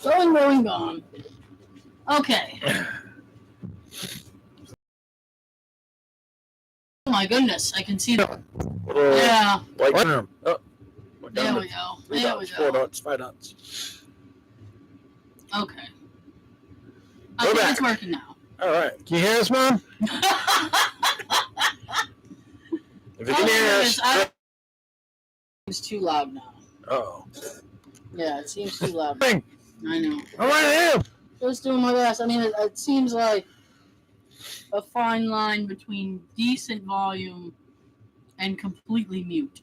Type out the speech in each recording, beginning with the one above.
Going, gone. Okay. Oh my goodness, I can see that. Yeah. Like, there we go. There we go. 4 dots, 5 dots. Okay. I think it's working now. All right. Can you hear us, Mom? If you can hear us. It's too loud now. Oh. Yeah, it seems too loud. Thing. I know. All right, Just doing my best. I mean, it seems like a fine line between decent volume and completely mute.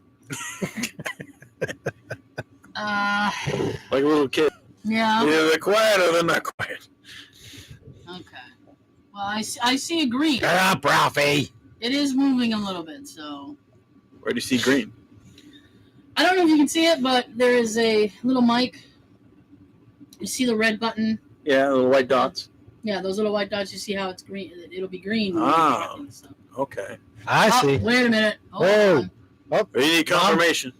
Like a little kid. Yeah. Either they're quiet or they're not quiet. Okay. Well, I see a green. Shut up, Ralphie. It is moving a little bit, so. Where do you see green? I don't know if you can see it, but there is a little mic. You see the red button? Yeah, the little white dots. Yeah, those little white dots. You see how it's green? It'll be green. Ah, okay. I see. Wait a minute. Whoa. Oh, you need confirmation.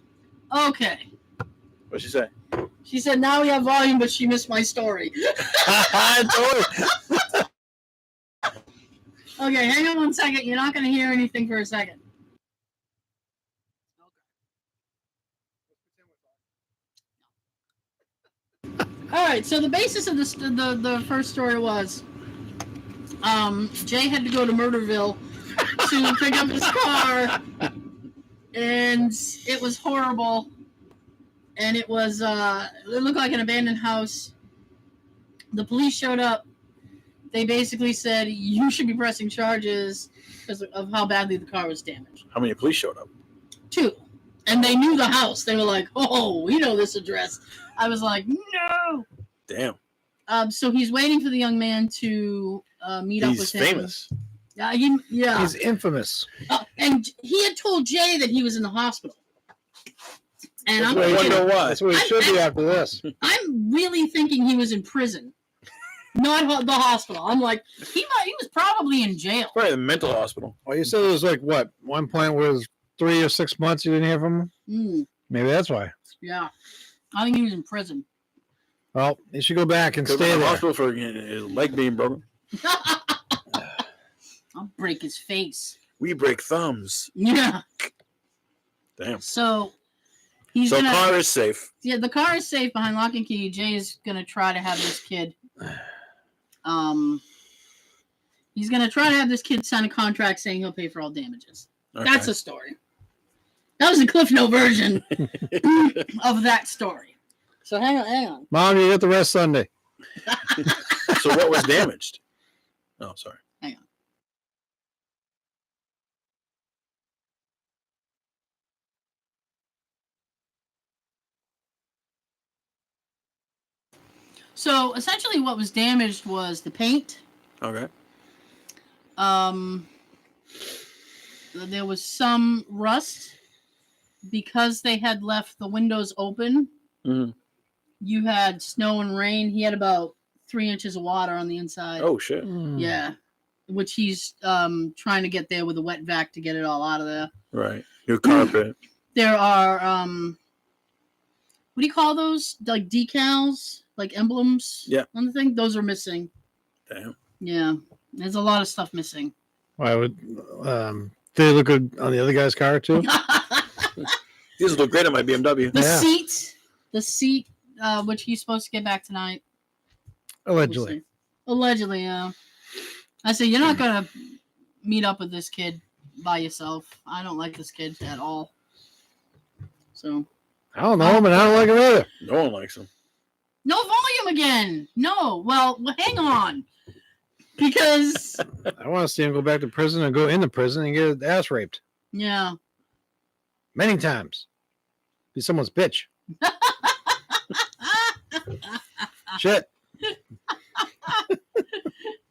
Okay. What'd she say? She said, now we have volume, but she missed my story. Okay, hang on 1 second. You're not going to hear anything for a second. All right, so the basis of this, the first story was Jay had to go to Murderville to pick up his car, and it was horrible. And it was, it looked like an abandoned house. The police showed up. They basically said, you should be pressing charges because of how badly the car was damaged. How many police showed up? 2. And they knew the house. They were like, oh, we know this address. I was like, no. Damn. So he's waiting for the young man to meet up with him. He's famous. Yeah. He's infamous. And he had told Jay that he was in the hospital. And I wonder why. That's what he should be after this. I'm really thinking he was in prison, not the hospital. I'm like, he was probably in jail. Probably the mental hospital. Well, you said it was like, what, one point where it was 3 or 6 months you didn't hear from him? Maybe that's why. Yeah. I think he was in prison. Well, he should go back and Could stay be in the there. hospital for his leg being broken. I'll break his face. We break thumbs. Yeah. Damn. So car is safe. Yeah, the car is safe behind lock and key. Jay is gonna try to have this kid. He's gonna try to have this kid sign a contract saying he'll pay for all damages. Okay. That's a story. That was the Cliff Note version of that story. So hang on. Mom, you get the rest Sunday. So what was damaged? Oh, sorry. Hang on. So essentially what was damaged was the paint. Okay. There was some rust because they had left the windows open. Mm-hmm. You had snow and rain. He had about 3 inches of water on the inside. Oh, shit. Yeah. Which he's trying to get there with a wet vac to get it all out of there. Right. Your carpet. There are, what do you call those? Like decals? Like emblems? Yeah. On the thing? Those are missing. Damn. Yeah. There's a lot of stuff missing. Why would did they look good on the other guy's car too? These look great on my BMW. The seat, which he's supposed to get back tonight. Allegedly. Allegedly, yeah. I said, you're not going to meet up with this kid by yourself. I don't like this kid at all. So. I don't know him, and I don't like him either. No one likes him. No volume again. No. Well, hang on. Because. I want to see him go back to prison and go into prison and get his ass raped. Yeah. Many times. Be someone's bitch. Shit.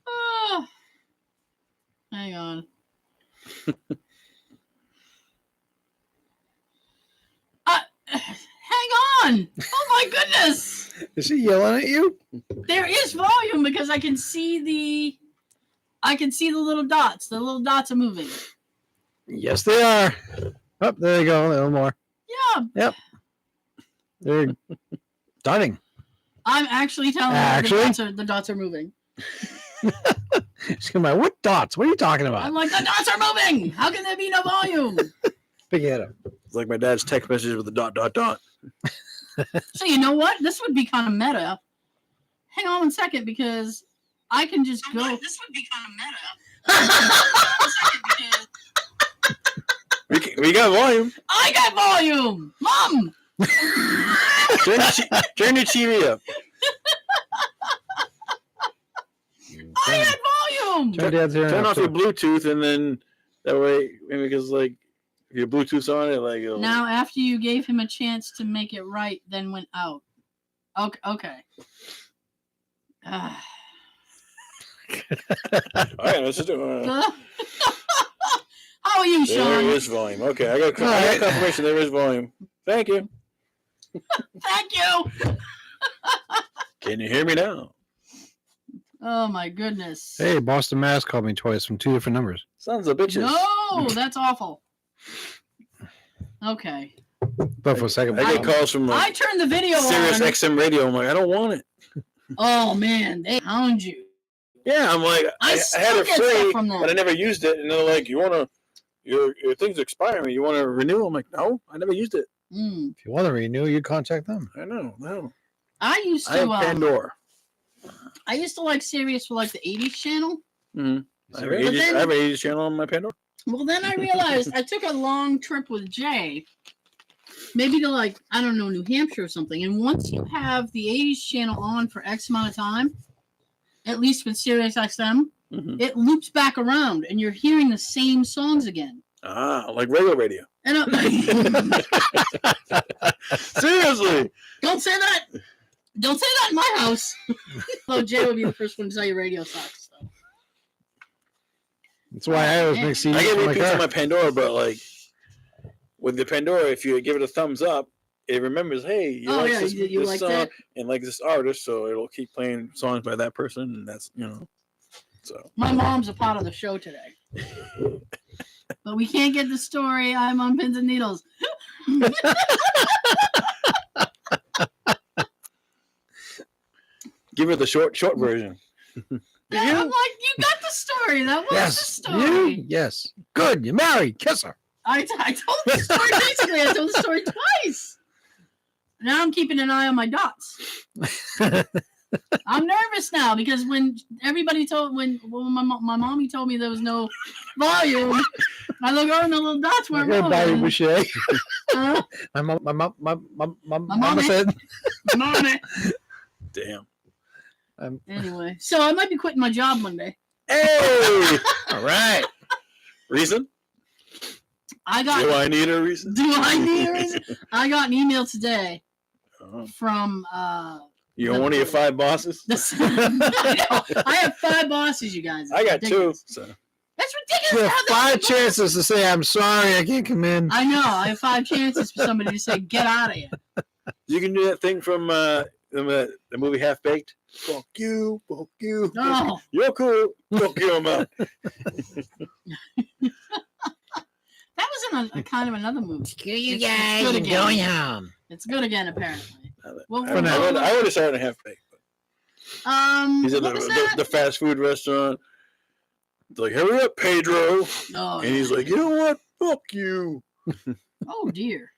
Oh. Hang on. Hang on. Oh my goodness. Is he yelling at you? There is volume because I can see the little dots. The little dots are moving. Yes, they are. Oh, there you go. A little more. Yeah. Yep. They're stunning. I'm actually telling you the dots are moving. She's going to be, what dots? What are you talking about? I'm like, the dots are moving. How can there be no volume? Pick it up. It's like my dad's text message with a ... So you know what? This would be kind of meta. Hang on 1 second, because I can just go. This would be kind of meta. We got volume. I got volume, Mom. Turn your TV up. I got volume. Turn off your Bluetooth, and then that way, maybe because like if your Bluetooth's on it, like it'll... Now after you gave him a chance to make it right, then went out. Okay. All right, let's just do it. How are you, Sean? There is volume. Okay, I got confirmation. There is volume. Thank you. Thank you. Can you hear me now? Oh my goodness. Hey, Boston Mass called me twice from 2 different numbers. Sons of bitches. No, that's awful. Okay. But for a second, I get calls from I turned the video Sirius on. XM radio. I'm like, I don't want it. Oh man, they hound you. Yeah, I'm like, I had it free, from them. but I never used it. And they're like, your thing's expiring. You want to renew? I'm like, no, I never used it. If you want to renew, you contact them. I know. No. I used to. I have Pandora. I used to like Sirius for like the 80s channel. Mm-hmm. I have an 80s channel on my Pandora. Well, then I realized I took a long trip with Jay, maybe to like, I don't know, New Hampshire or something. And once you have the 80s channel on for X amount of time, at least with Sirius XM, it loops back around and you're hearing the same songs again. Ah, like regular radio. And Seriously. Don't say that. Don't say that in my house. Although Jay would be the first one to tell you radio sucks. So. That's why I always make CDs. I get for my repeats car. on my Pandora, but like with the Pandora, if you give it a thumbs up, it remembers, hey, you like this song that? and like this artist, so it'll keep playing songs by that person, and that's so. My mom's a part of the show today. But we can't get the story. I'm on pins and needles. Give her the short version. Yeah, I'm like, you got the story. That was the story. You? Yes. Good. You're married. Kiss her. I told the story basically. I told the story twice. Now I'm keeping an eye on my dots. I'm nervous now because when everybody when my mommy told me there was no volume, I look over and the little dots weren't moving. Huh? My mama mommy said. Mommy. Damn. Anyway, so I might be quitting my job Monday. Hey! All right. Reason? Do I need a reason? I got an email today from you're one of your 5 bosses? I have 5 bosses, you guys. I got 2. So. That's ridiculous. You have 5 chances to say, I'm sorry, I can't come in. I know. I have 5 chances for somebody to say, get out of here. You can do that thing from the movie Half Baked. Fuck you. No. You're cool. Fuck you, I'm out. That was in a kind of another movie. Screw you guys. I'm going home. It's good again, apparently. I would have started a Half Baked. He's at the fast food restaurant. It's like, hurry up, Pedro. Oh, and he's like, you know what? Fuck you. Oh, dear.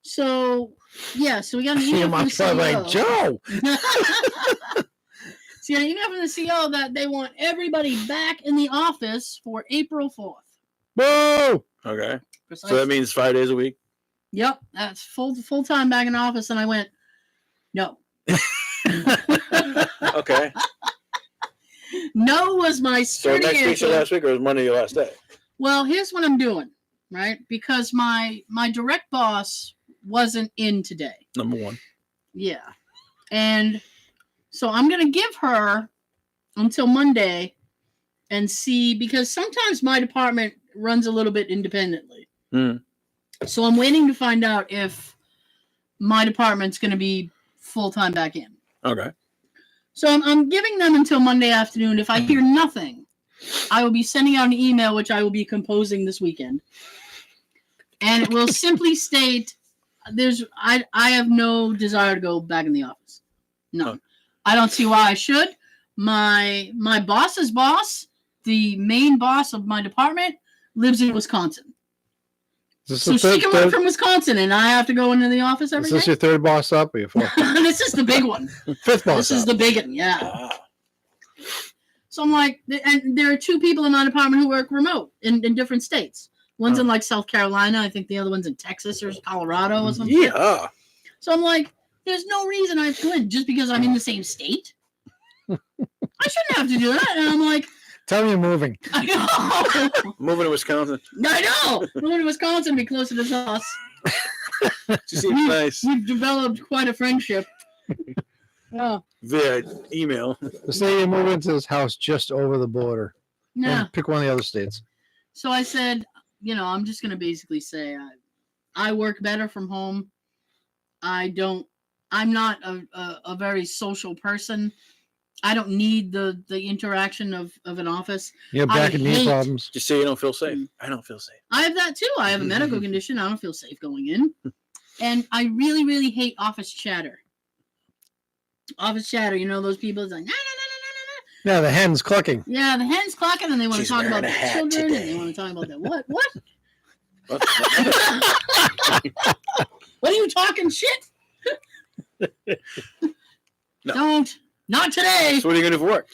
So we got an email from the CEO. Like Joe. So we got an email from the CEO that they want everybody back in the office for April 4th. Boo! Okay. Precisely. So that means 5 days a week? Yep. That's full time back in the office. And I went, no. Okay. No was my sturdy So next week's your last week, or is Monday your last day? Well, here's what I'm doing, right? Because my direct boss wasn't in today. Number 1. Yeah. And so I'm going to give her until Monday and see, because sometimes my department runs a little bit independently. So I'm waiting to find out if my department's going to be full-time back in. Okay. So I'm giving them until Monday afternoon. If I hear nothing, I will be sending out an email, which I will be composing this weekend. And it will simply state, I have no desire to go back in the office. No, I don't see why I should. My boss's boss, the main boss of my department, lives in Wisconsin. So she can work from Wisconsin, and I have to go into the office every day? Is this your third boss up or your fourth? This is the big one. Fifth boss This is the big one, yeah. So I'm like, and there are 2 people in my department who work remote in different states. One's in like South Carolina. I think the other one's in Texas or Colorado or something. Yeah. So I'm like, there's no reason I have to go in just because I'm in the same state. I shouldn't have to do that. And I'm like, tell me you're moving. I know. Moving to Wisconsin. I know. Moving to Wisconsin be closer to us. She seems nice. We've developed quite a friendship. Oh. Via email. Let's say you move into this house just over the border. Yeah. Pick one of the other states. So I said, I'm just going to basically say I work better from home. I'm not a very social person. I don't need the interaction of an office. You have back and knee problems. Just say you don't feel safe. I don't feel safe. I have that too. I have a medical condition. I don't feel safe going in. And I really, really hate office chatter. Office chatter, those people it's like, Yeah, the hen's clucking. Yeah, the hen's clucking, and they want to talk about their children, today. And they want to talk about that. What? What are you talking shit? No. Don't. Not today. So what are you going to do for work?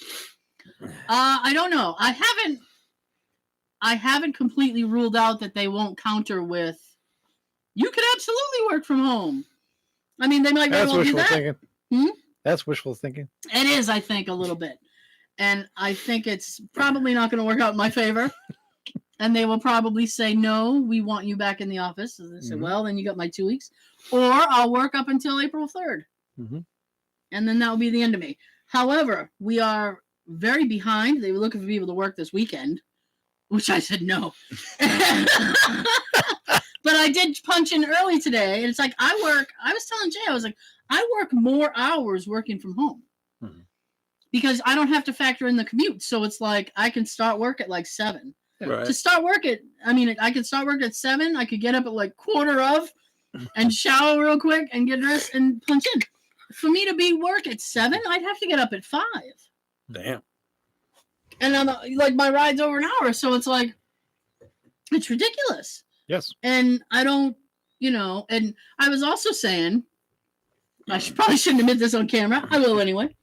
I don't know. I haven't completely ruled out that they won't counter with, you could absolutely work from home. I mean, they might very well do that. Thinking. Hmm? That's wishful thinking. It is, I think, a little bit. And I think it's probably not going to work out in my favor. And they will probably say, no, we want you back in the office. And they say, well, then you got my 2 weeks. Or I'll work up until April 3rd. Mm-hmm. And then that will be the end of me. However, we are very behind. They were looking for people to work this weekend, which I said no. But I did punch in early today. And it's like, I was telling Jay, I was like, I work more hours working from home. Mm-hmm. Because I don't have to factor in the commute. So it's like, I can start work at like 7. Right. To start work I can start work at 7. I could get up at like 4:15 and shower real quick and get dressed and punch in. For me to be work at 7, I'd have to get up at 5. Damn. And I'm like, my ride's over an hour. So it's like, it's ridiculous. Yes. And I don't, and I was also saying, I probably shouldn't admit this on camera. I will anyway.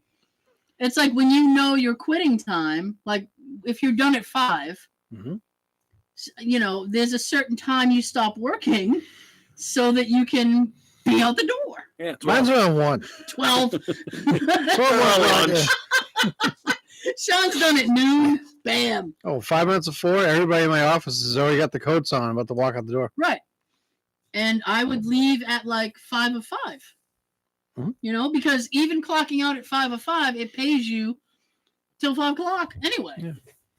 It's like when you know your quitting time, like if you're done at 5, there's a certain time you stop working so that you can be out the door. Yeah, 12. Mine's around 1. 12. 12 lunch. Sean's done at noon. Bam. Oh, 5 minutes of 4. Everybody in my office has already got the coats on, about to walk out the door. Right. And I would leave at like 5 of 5. Mm-hmm. Because even clocking out at 5 of 5, it pays you till 5 o'clock anyway. Yeah.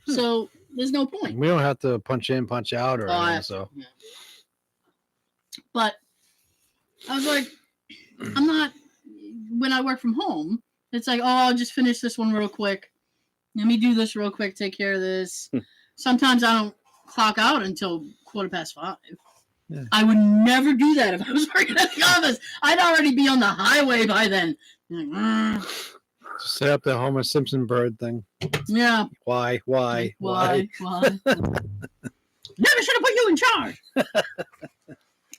So there's no point. We don't have to punch in, punch out, or anything, so. Yeah. But I was like, I'm not. When I work from home, it's like, I'll just finish this one real quick. Let me do this real quick. Take care of this. Sometimes I don't clock out until 5:15. Yeah. I would never do that if I was working at the office. I'd already be on the highway by then. Set up the Homer Simpson bird thing. Yeah. Why? Never should have put you in charge.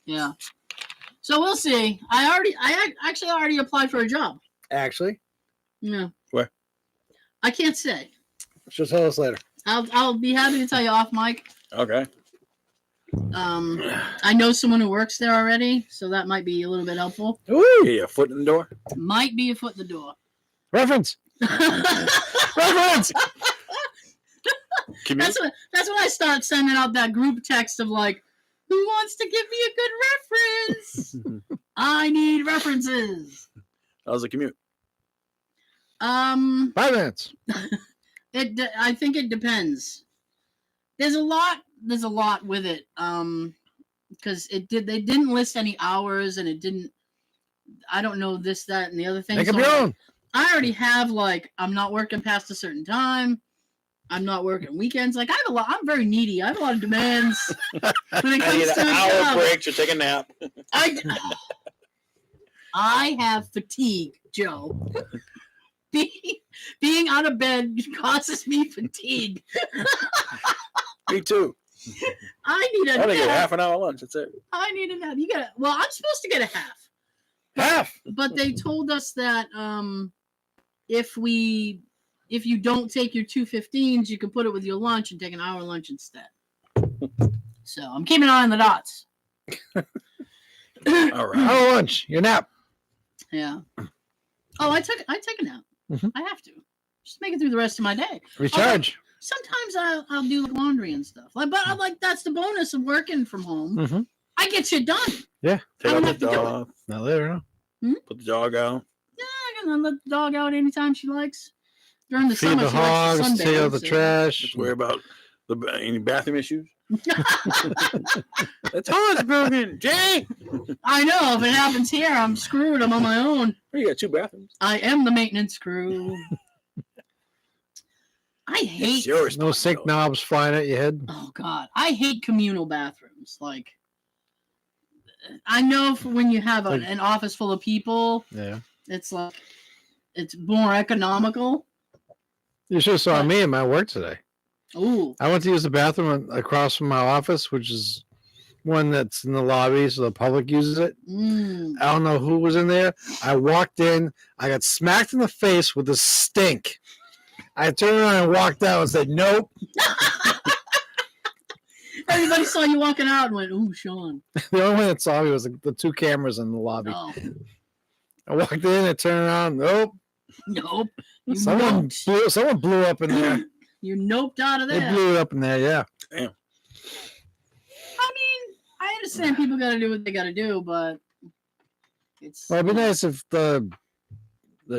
Yeah. So we'll see. I actually already applied for a job. Actually? Yeah. Where? I can't say. She'll tell us later. I'll be happy to tell you off mic. Okay. I know someone who works there already, so that might be a little bit helpful. Ooh, yeah, a foot in the door. Might be a foot in the door. Reference. Reference. That's when I start sending out that group text of like, who wants to give me a good reference? I need references. How's the commute? 5 minutes. I think it depends. There's a lot with it. Because they didn't list any hours, and it didn't. I don't know this, that, and the other thing. Make up your own. I already have I'm not working past a certain time. I'm not working weekends. Like, I'm very needy. I have a lot of demands when it I need comes to an a hour job. break to take a nap. I have fatigue, Joe. Being out of bed causes me fatigue. Me too. I need a nap. I only get half an hour lunch. That's it. I need a nap. Well, I'm supposed to get a half. Half? But they told us that if you don't take your 2:15s, you can put it with your lunch and take an hour lunch instead. So I'm keeping an eye on the dots. All right. Hour lunch. Your nap. Yeah. Oh, I take a nap. Mm-hmm. I have to. Just make it through the rest of my day. Recharge. Sometimes I'll do laundry and stuff. But that's the bonus of working from home. Mm-hmm. I get shit done. Yeah. Take I don't out have the to do dog. Not later, Hmm? Put the dog out. Yeah, I can let the dog out anytime she likes. During the Feed summer, the she likes hogs, to take sunbathe, out the so- trash. Worry about any bathroom issues. The toilet's broken, Jay. I know. If it happens here, I'm screwed. I'm on my own. Oh, you got 2 bathrooms. I am the maintenance crew. I It's hate. your No sink responsibility. knobs flying at your head. Oh God, I hate communal bathrooms. Like, I know for when you have an office full of people, Yeah. it's like it's more economical. You should have saw me at my work today. Ooh. I went to use the bathroom across from my office, which is one that's in the lobby, so the public uses it. Mm. I don't know who was in there. I walked in. I got smacked in the face with the stink. I turned around and walked out and said, nope. Everybody saw you walking out and went, "Ooh, Sean." The only one that saw me was the 2 cameras in the lobby. Oh, I walked in and turned around. Nope. nope. You Someone blew up in there. You noped out of They there. blew it up in there, yeah. I mean, I understand people got to do what they got to do, but it's. Well, it'd be nice if the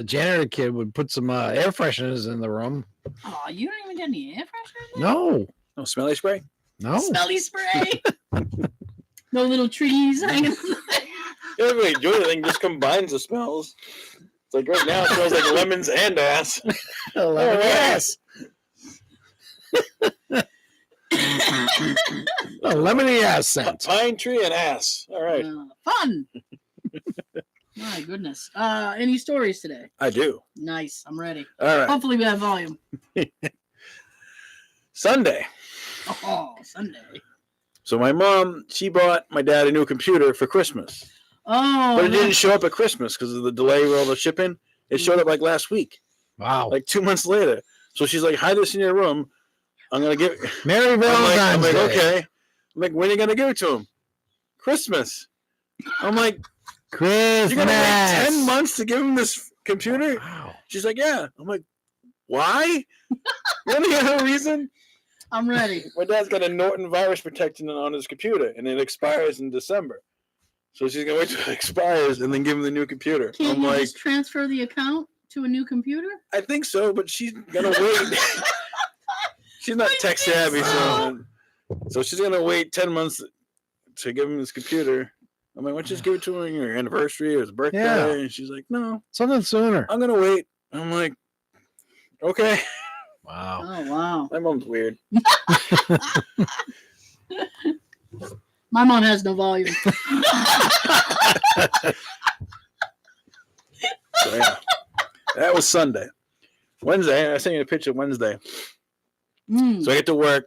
janitor kid would put some air fresheners in the room. Oh, you don't even get any air freshener? No. No smelly spray? No. Smelly spray. No little trees hanging. You don't really do anything, just combines the smells. It's like right now it smells like lemons and ass. Lemon ass. A lemony ass scent. Pine tree and ass. All right. Fun. My goodness. Any stories today? I do. Nice. I'm ready. All right. Hopefully we have volume. Sunday. Oh, Sunday. So my mom, she bought my dad a new computer for Christmas. Oh. But it didn't show up at Christmas because of the delay with all the shipping. It showed up like last week. Wow. Like 2 months later. So she's like, hide this in your room. I'm going to give it. Merry Valentine's I'm like, Day. okay. I'm like, when are you going to give it to him? Christmas. I'm like, Christmas. you're going to wait 10 months to give him this computer? Wow. She's like, yeah. I'm like, why? Any other reason? I'm ready. My dad's got a Norton virus protection on his computer, and it expires in December. So she's going to wait till it expires and then give him the new computer. Can't I'm you like, just transfer the account to a new computer? I think so, but she's going to wait. She's not tech savvy, so she's going to wait 10 months to give him his computer. I'm like, why don't you just give it to him on your anniversary or his birthday? Yeah. And she's like, no, Something sooner. I'm going to wait. I'm like, okay. Wow. Oh, wow. My mom's weird. My mom has no volume. So, yeah. That was Sunday. Wednesday, I sent you a picture Wednesday. So I get to work,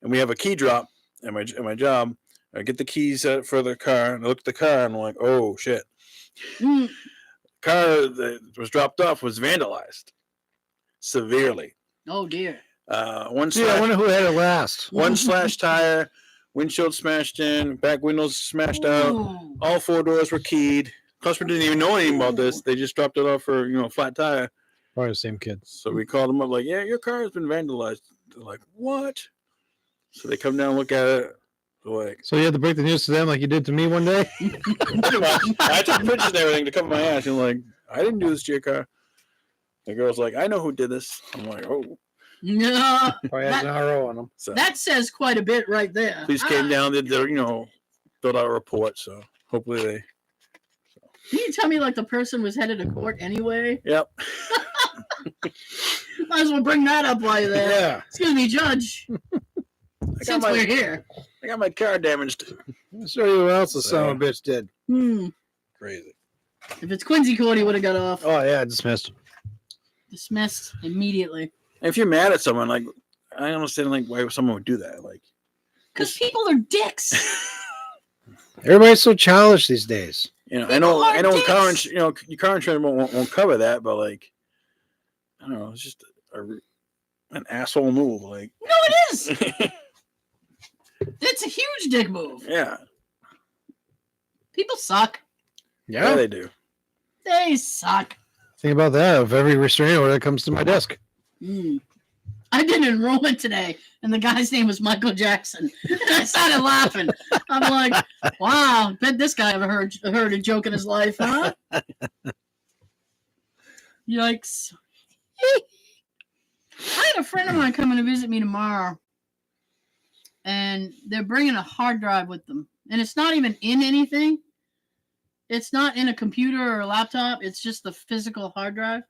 and we have a key drop at my job. I get the keys for the car, and I look at the car, and I'm like, oh, shit. Mm. The car that was dropped off was vandalized severely. Oh, dear. I wonder who had it last. One slash tire, windshield smashed in, back windows smashed out. Ooh. All 4 doors were keyed. Customer didn't even know anything about this. They just dropped it off for flat tire. Probably the same kid. So we called them up like, yeah, your car has been vandalized. They're like, what? So they come down and look at it. They're like, So you had to break the news to them like you did to me one day? pretty much. I took pictures and everything to cover my ass. And like, I didn't do this to your car. The girl's like, I know who did this. I'm like, oh. No. Probably has an RO on them. So That says quite a bit right there. police came down, did their, filled out a report. So hopefully they. Can you tell me like the person was headed to court anyway? Yep. Might as well bring that up while you're there. Yeah. Excuse me, Judge. Since we're here. I got my car damaged. I'll show you what else the son of a bitch did. Crazy. If it's Quincy Court, he would have got off. Oh, yeah, dismissed. Dismissed immediately. If you're mad at someone, like, I don't understand, like, why someone would do that. Like, because people are dicks. Everybody's so childish these days. You know, People I know, dicks. your car insurance won't cover that, but like, I don't know, it's just an asshole move. Like, No, it is. It's a huge dick move. yeah, People suck. yeah, they do. They suck. Think about that. If every restraining order comes to my desk. I did an enrollment today, and the guy's name was Michael Jackson. And I started laughing. I'm like, wow, bet this guy ever heard a joke in his life, huh? Yikes. I had a friend of mine coming to visit me tomorrow, and they're bringing a hard drive with them. And it's not even in anything. It's not in a computer or a laptop. It's just the physical hard drive.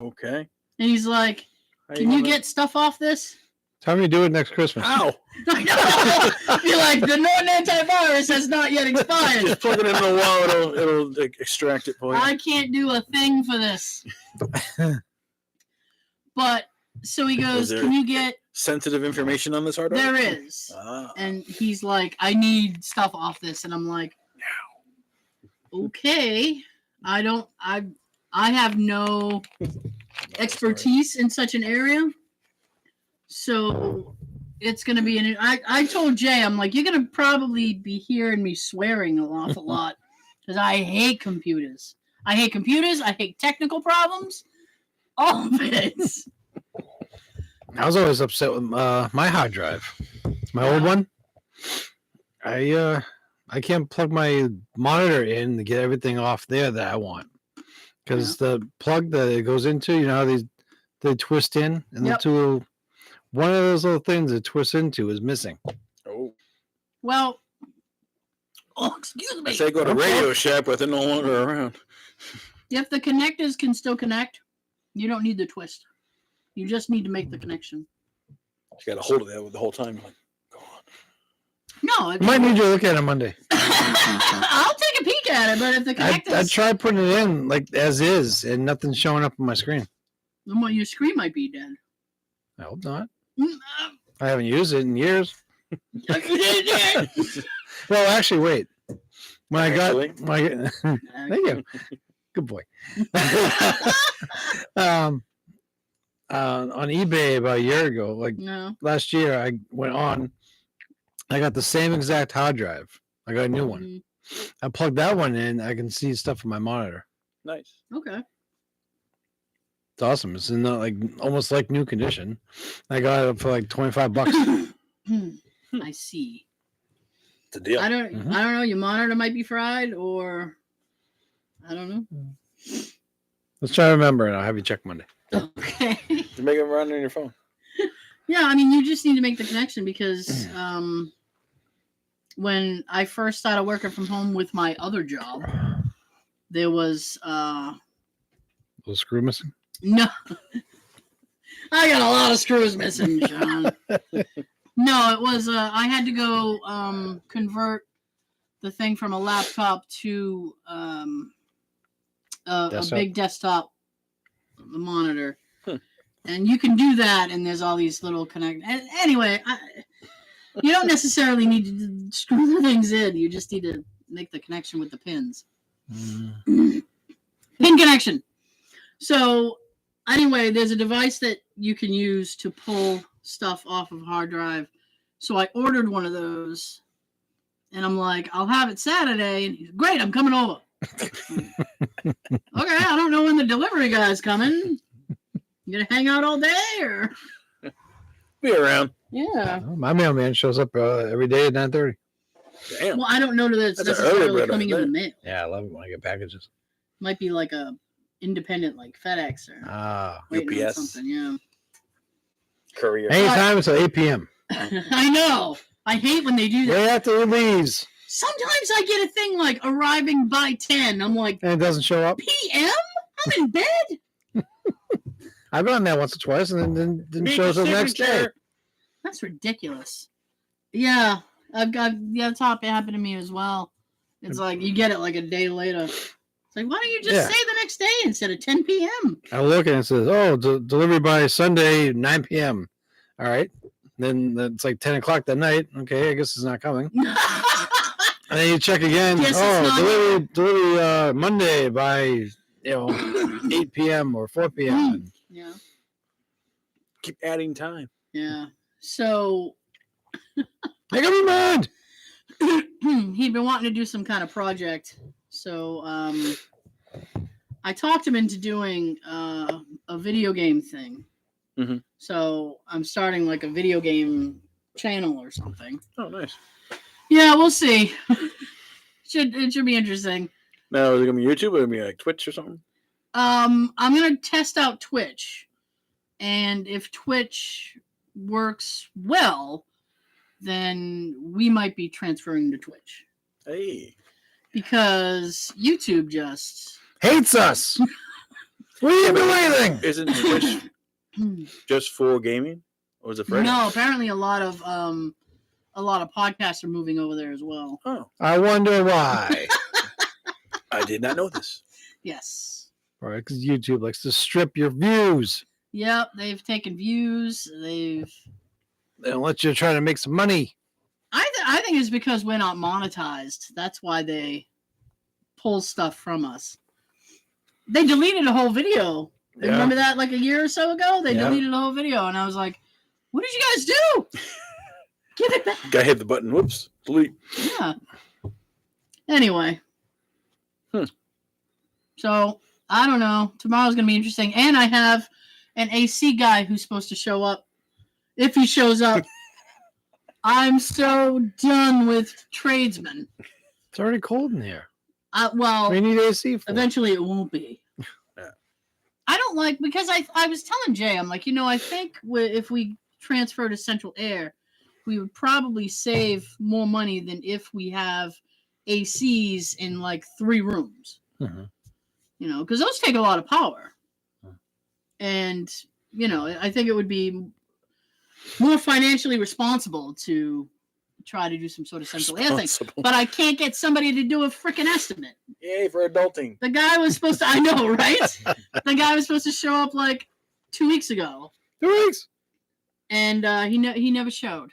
Okay. And he's like, can you get stuff off this? Tell me to do it next Christmas. Ow! I know. You're like, the known antivirus has not yet expired. Just plug it in the wall; it'll like, extract it for you. I can't do a thing for this. But so he goes, can you get sensitive information on this hard drive? There is. And he's like, I need stuff off this. And I'm like, no. Okay. I have no expertise in such an area. So it's going to be I told Jay, I'm like, you're going to probably be hearing me swearing an awful lot because I hate computers. I hate technical problems. All of it. I was always upset with my hard drive. My old one. I can't plug my monitor in to get everything off there that I want. Because the plug that it goes into, you know how they twist in, and the two little, one of those little things that twists into is missing. Oh. Well, excuse me. I say go to Radio Shack, but they're no longer around. If the connectors can still connect, you don't need the twist. You just need to make the connection. You got to hold it there the whole time. Like, go on. No, I might need you to look at it Monday. I'll take a peek at it, but if the connectors, I tried putting it in like as is, and nothing's showing up on my screen. then what, your screen might be dead. I hope not. I haven't used it in years. Well, actually, wait. When I got thank you, good boy. On eBay about a year ago, like last year, I went on. I got the same exact hard drive. I got a new one. I plugged that one in. I can see stuff on my monitor. Nice. Okay. It's awesome. It's in like almost like new condition. I got it for like $25. I see. It's a deal. I don't know. Your monitor might be fried, or I don't know. Let's try to remember, and I'll have you check Monday. Okay. You make it run on your phone. Yeah, I mean, you just need to make the connection because when I first started working from home with my other job, there was a little screw missing. No, I got a lot of screws missing, John. No, it was I had to go convert the thing from a laptop to a big desktop monitor. And you can do that, and there's all these little Anyway, you don't necessarily need to screw the things in. You just need to make the connection with the pins. Pin connection. So, anyway, there's a device that you can use to pull stuff off of a hard drive. So I ordered one of those, and I'm like, I'll have it Saturday. And he's great, I'm coming over. Okay, I don't know when the delivery guy's coming. You gonna hang out all day, or be around? Yeah. Oh, my mailman shows up every day at 9:30. Damn. Well, I don't know that it's necessarily coming in the mail. Yeah, I love it when I get packages. Might be like a independent, like FedEx or UPS. Something. Yeah. Courier. Anytime until 8 p.m. I know. I hate when they do that. Right after it leaves. Sometimes I get a thing like arriving by 10. I'm like, and it doesn't show up. PM? I'm in bed. I've gone there once or twice, and then didn't Meet show the till the next day. signature. That's ridiculous. Yeah, I've got that's happened to me as well. It's like you get it like a day later. It's like, why don't you just say the next day instead of 10 p.m.? I look and it says, "Oh, delivery by Sunday 9 p.m." All right. Then it's like 10 o'clock that night. Okay, I guess it's not coming. And then you check again. Yes, delivery Monday by 8 p.m. or 4 p.m. Yeah. Keep adding time. Yeah. So Make up your mind. he'd been wanting to do some kind of project. So I talked him into doing a video game thing. Mm-hmm. So I'm starting like a video game channel or something. Oh, nice. Yeah, we'll see. It should be interesting. Now, is it gonna be YouTube or gonna be like Twitch or something? I'm gonna test out Twitch, and if Twitch works well, then we might be transferring to Twitch. Hey, because YouTube just hates us. We didn't do anything. Isn't Twitch just for gaming, or is it for? No, apparently a lot of podcasts are moving over there as well. Oh, I wonder why. I did not know this. Yes. All right, because YouTube likes to strip your views. Yep, they've taken views. They don't let you try to make some money. I think it's because we're not monetized. That's why they pull stuff from us. They deleted a whole video. Yeah. Remember that like a year or so ago? They deleted a whole video, and I was like, what did you guys do? Give it back. Guy hit the button. Whoops. Delete. Yeah. Anyway. So, I don't know. Tomorrow's going to be interesting. And I have an AC guy who's supposed to show up. If he shows up. I'm so done with tradesmen. It's already cold in here. Well, we need AC for eventually it won't be. Yeah. I don't like, because I was telling Jay, I'm like, I think if we transfer to central air, we would probably save more money than if we have ACs in like 3 rooms. Mm-hmm. Because those take a lot of power. And, I think it would be more financially responsible to try to do some sort of central air thing. But I can't get somebody to do a freaking estimate. Yay for adulting. The guy was supposed to, I know, right? The guy was supposed to show up like 2 weeks ago. 2 weeks? And he never showed.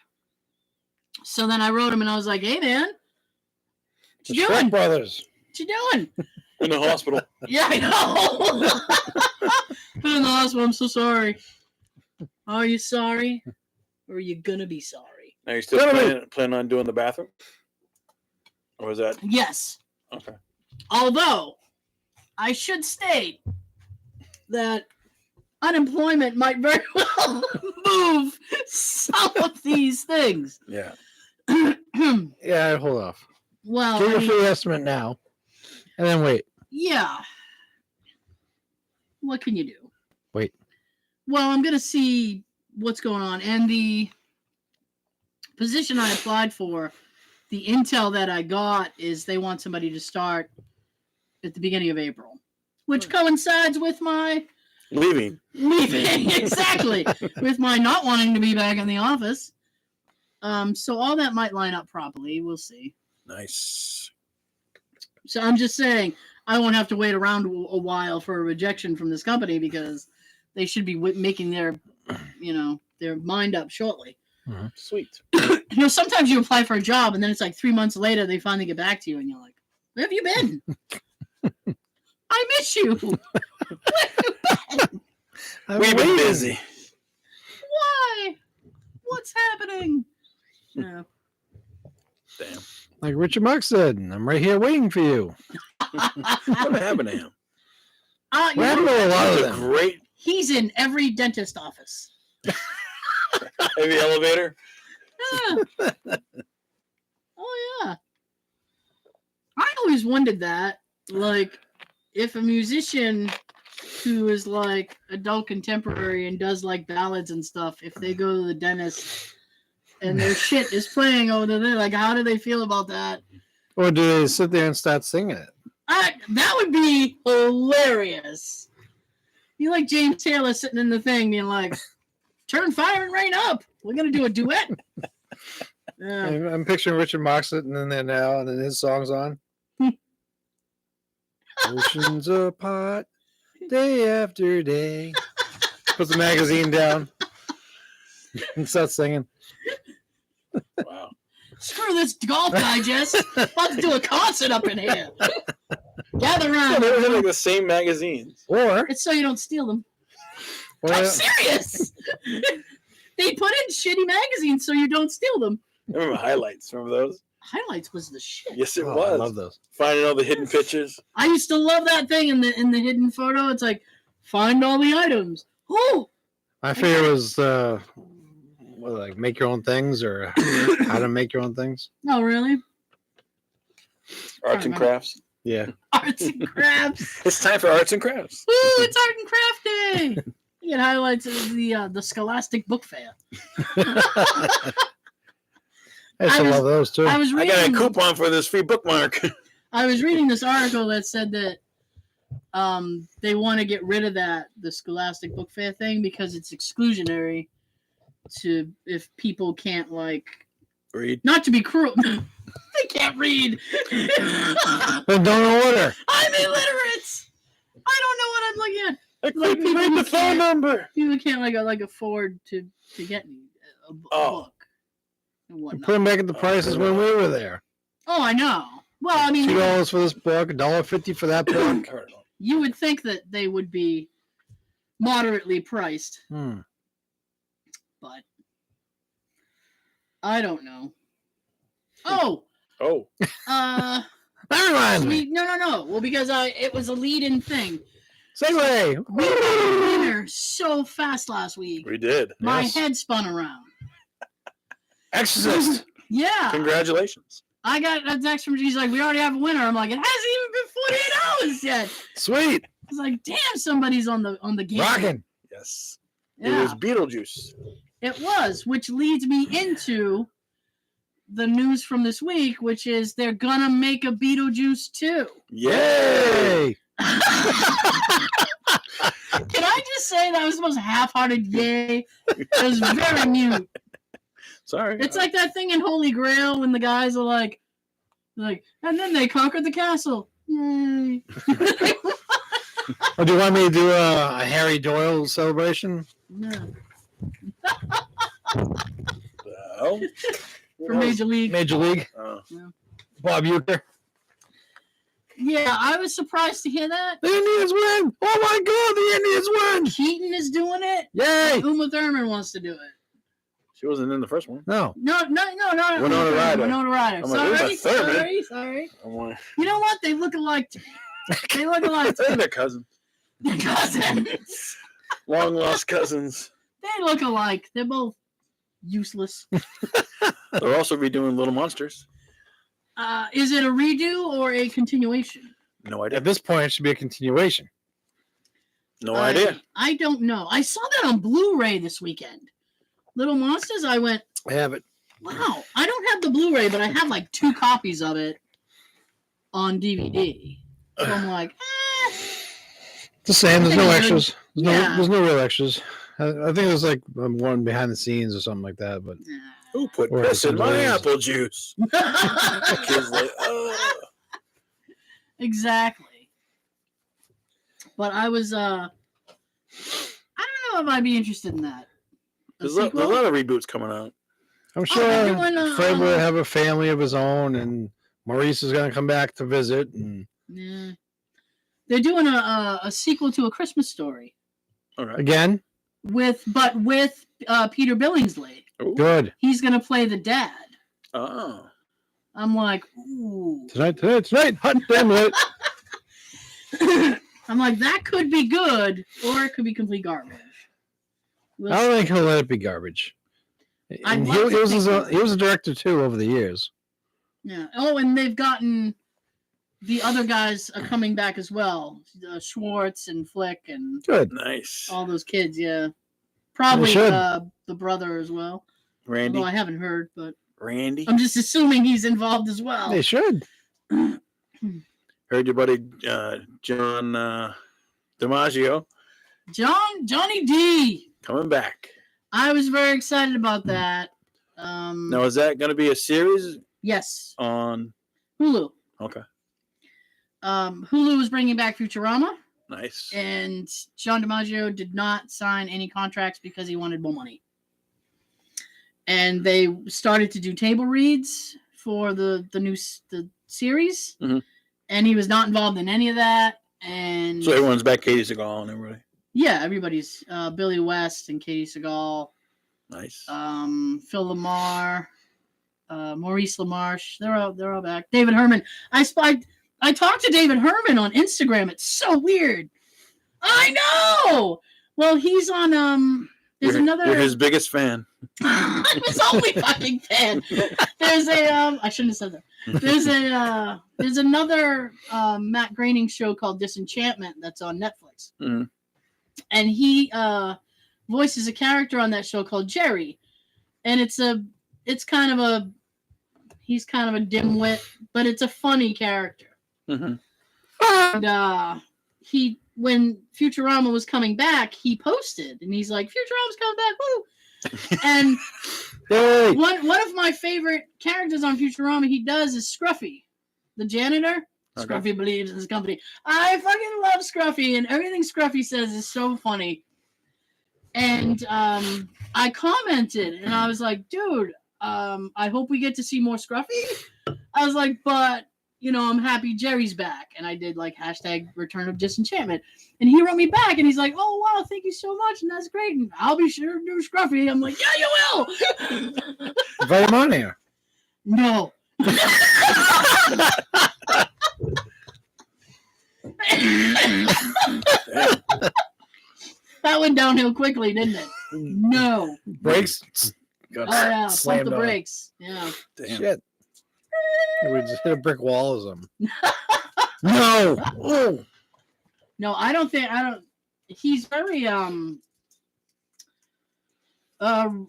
So then I wrote him and I was like, hey, man. What you doing? Brothers. What you doing? In the hospital. Yeah, I know. Been in the hospital. I'm so sorry. Are you sorry? Or are you going to be sorry? Now, you still planning on doing the bathroom? Or was that? Yes. Okay. Although, I should state that unemployment might very well move some of these things. Yeah. Yeah, hold off. Well, give your free estimate now, and then wait. Yeah. What can you do? Wait. Well, I'm going to see what's going on. And the position I applied for, the intel that I got is they want somebody to start at the beginning of April, which coincides with my leaving. Exactly. With my not wanting to be back in the office. So all that might line up properly. We'll see. Nice. So I'm just saying I won't have to wait around a while for a rejection from this company because they should be making their mind up shortly. Mm-hmm. Sweet. Sometimes you apply for a job and then it's like 3 months later they finally get back to you and you're like, where have you been? I miss you. Where have you been? We've been busy. Why? What's happening? Yeah. Damn. Like Richard Marx said, I'm right here waiting for you. What happened to him? What happened to a lot of them? Great. He's in every dentist office. Heavy elevator. Yeah. Oh, yeah. I always wondered that. Like, if a musician who is like adult contemporary and does like ballads and stuff, if they go to the dentist and their shit is playing over there, like, how do they feel about that? Or do they sit there and start singing it? That would be hilarious. You like James Taylor sitting in the thing being like, turn fire and rain up. We're going to do a duet. Yeah. I'm picturing Richard Marx sitting in there now, and then his song's on. Oceans apart, day after day. Puts the magazine down and starts singing. Wow. Screw this golf digest. Let's do a concert up in here. Gather Yeah, around. they were like the same magazines. Or, It's so you don't steal them. I'm serious. They put in shitty magazines so you don't steal them. I remember highlights. Remember those? Highlights was the shit. Yes, it I was. love those. Finding all the hidden pictures. I used to love that thing in the hidden photo. It's like, find all the items. Oh, My favorite was like make your own things or how to make your own things. no, really? Arts and crafts. Yeah. Arts and crafts. It's time for arts and crafts. Woo, it's art and craft day. You get highlights of the Scholastic Book Fair. I used to love those too. I was I got a reading. coupon for this free bookmark. I was reading this article that said that they want to get rid of the Scholastic Book Fair thing because it's exclusionary to if people can't Read. not to be cruel. They can't read. But don't order. I'm illiterate. I don't know what I'm looking at. I Like couldn't people read who the phone can't- number. People can't afford to get a Oh. book and whatnot. Put them back at the prices when we were there. Oh, I know. Well, I mean, $2 for this book, $1.50 for that book. you would think that they would be moderately priced, but I don't know. Oh, Oh. That reminds me. no. Well, because it was a lead-in thing. Segway. We got dinner so fast last week. We did. My Yes. head spun around. Exorcist. Yeah. Congratulations. I got a text from she's like, we already have a winner. I'm like, it hasn't even been 48 hours yet. Sweet. It's like, damn, somebody's on the game. Rocking. Yes. Yeah, It was Beetlejuice. it was, which leads me into the news from this week, which is they're gonna make a Beetlejuice 2. Yay! Yay. Can I just say that was the most half-hearted yay? It was very mute. Sorry. It's like that thing in Holy Grail when the guys are like, and then they conquered the castle. Yay. Oh, do you want me to do a Harry Doyle celebration? Yeah. Well, For Major League. Major League? Bob Uecker. Yeah, I was surprised to hear that. The Indians win! Oh my God, the Indians win! Keaton is doing it. Yay! Uma Thurman wants to do it. she wasn't in the first one. No. No. Winona Ryder. Winona Ryder. I'm like, Uma Sorry. I'm like, You know what? They look alike to me. They look alike to they're their cousins. me. Cousins. Long lost cousins. They look alike. They're both useless. They're also redoing Little Monsters. Is it a redo or a continuation? No idea. At this point, it should be a continuation. No idea. I don't know. I saw that on Blu-ray this weekend. Little Monsters, I went, I have it. wow. I don't have the Blu-ray, but I have like 2 copies of it on DVD. So I'm like, The same. There's no I think extras. Yeah. There's no real extras. I think there's like one behind the scenes or something like that. But Who put Or piss in my somebody- apple juice? Kids like, oh. Exactly. But I was, I don't know if I'd be interested in that. A There's a sequel? lot of reboots coming out. I'm they're sure doing, Fred will have a family of his own, and Maurice is going to come back to visit. And Yeah. They're doing a sequel to A Christmas Story All right. with again, Peter Billingsley. Ooh. good. He's gonna play the dad. Oh. I'm like, ooh. Tonight, hot damn it. I'm like, that could be good, or it could be complete garbage. We'll I don't see. think he'll let it be garbage. I'd And love he to was think he was a director too over the years. Yeah. Oh, and they've gotten the other guys are coming back as well. Schwartz and Flick and Good. Nice. all those kids. Yeah. Probably should. the brother as well. Randy. Although I haven't heard, but Randy. I'm just assuming he's involved as well. They should. Heard your buddy John DiMaggio Johnny D. Coming back. I was very excited about that. Now, is that going to be a series Yes. on Hulu? Okay. Hulu is bringing back Futurama. Nice. And John DiMaggio did not sign any contracts because he wanted more money. And they started to do table reads for the series. Mm-hmm. And he was not involved in any of that. And so everyone's back. Katie Seagal and everybody. Yeah, everybody's Billy West and Katie Seagal. Nice. Phil Lamar, Maurice LaMarche. They're all back. David Herman. I talked to David Herman on Instagram. It's so weird. I know. Well, he's on You're his biggest fan. I'm his only fucking fan. There's I shouldn't have said that. There's another Matt Groening show called Disenchantment that's on Netflix. Mm-hmm. And he voices a character on that show called Jerry. And he's kind of a dimwit, but it's a funny character. Mm-hmm. And when Futurama was coming back, he posted and he's like, Futurama's coming back, woo! And hey. one of my favorite characters on Futurama he does is Scruffy, the janitor. Okay. Scruffy believes in his company. I fucking love Scruffy, and everything Scruffy says is so funny. And I commented, and I was like, dude, I hope we get to see more Scruffy. I was like, but, I'm happy Jerry's back. And I did, hashtag Return of Disenchantment. And he wrote me back, and he's like, oh, wow, thank you so much, and that's great. And I'll be sure to do Scruffy. I'm like, yeah, you will. Invite him on here. No. That went downhill quickly, didn't it? No. Brakes? Oh, yeah. Pump the brakes. Yeah. Damn. Shit. We just hit a brick wall or something. No. Oh. No, I don't. He's very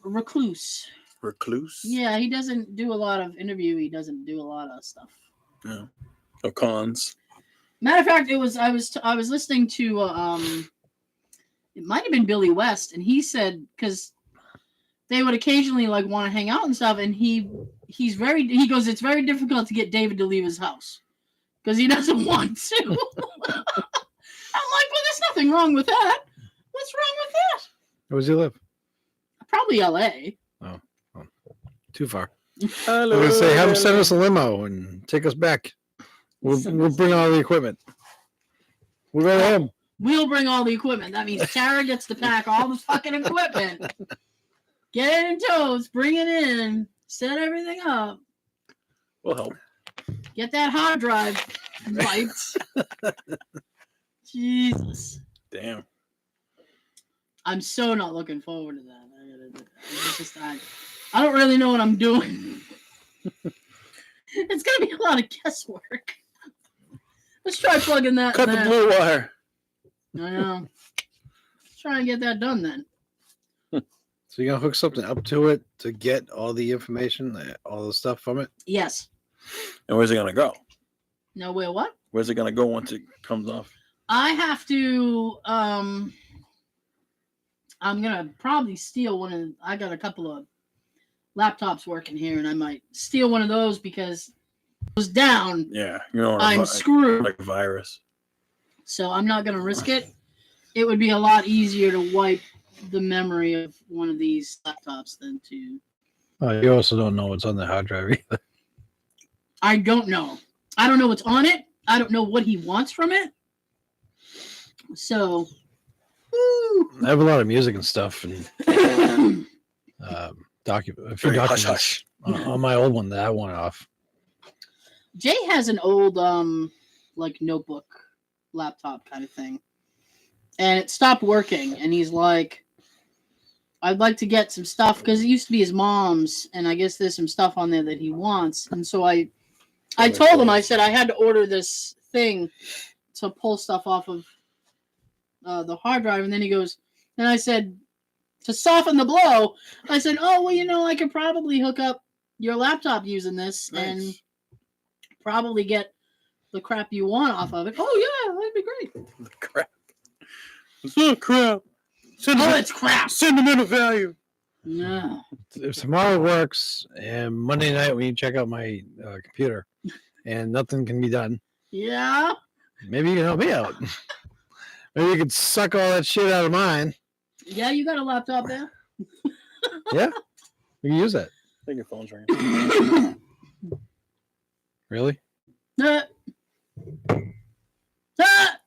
recluse. Recluse? Yeah, he doesn't do a lot of interview. He doesn't do a lot of stuff. Yeah. No cons. Matter of fact, I was listening to it might have been Billy West, and he said because they would occasionally want to hang out and stuff, and he goes, it's very difficult to get David to leave his house because he doesn't want to. I'm like, well, there's nothing wrong with that. What's wrong with that? Where does he live? Probably L.A. Oh, too far. Hello. I'm gonna say, have him send us a limo and take us back. We'll bring all the equipment. We'll go home. We'll bring all the equipment. That means Tara gets to pack all the fucking equipment. Get it in tows, bring it in, set everything up. We'll help. Get that hard drive wiped. Jesus. Damn. I'm so not looking forward to that. I don't really know what I'm doing. It's going to be a lot of guesswork. Let's try plugging that. Cut the blue wire. I know. Let's try and get that done then. So you're going to hook something up to it to get all the information, all the stuff from it? Yes. And where's it going to go? No, where what? Where's it going to go once it comes off? I have to, I'm going to probably steal I got a couple of laptops working here, and I might steal one of those because it was down. Yeah. I'm screwed. Like a virus. So I'm not going to risk it. It would be a lot easier to wipe the memory of one of these laptops than to... Oh, you also don't know what's on the hard drive either. I don't know. I don't know what's on it. I don't know what he wants from it. So... Woo. I have a lot of music and stuff and a few documents on my old one that I want off. Jay has an old notebook laptop kind of thing, and it stopped working, and he's like, I'd like to get some stuff because it used to be his mom's, and I guess there's some stuff on there that he wants. And so I told him, I said I had to order this thing to pull stuff off of the hard drive. And then he goes, and I said, to soften the blow, I said, oh, well, I could probably hook up your laptop using this and probably get the crap you want off of it. Oh, yeah, that'd be great. The crap. Oh, crap. Oh, it's crap. Sentimental value. No. If tomorrow works and Monday night when you check out my computer and nothing can be done, Yeah. maybe you can help me out. Maybe you could suck all that shit out of mine. Yeah, you got a laptop there? Yeah, we can use that. I think your phone's ringing. Really?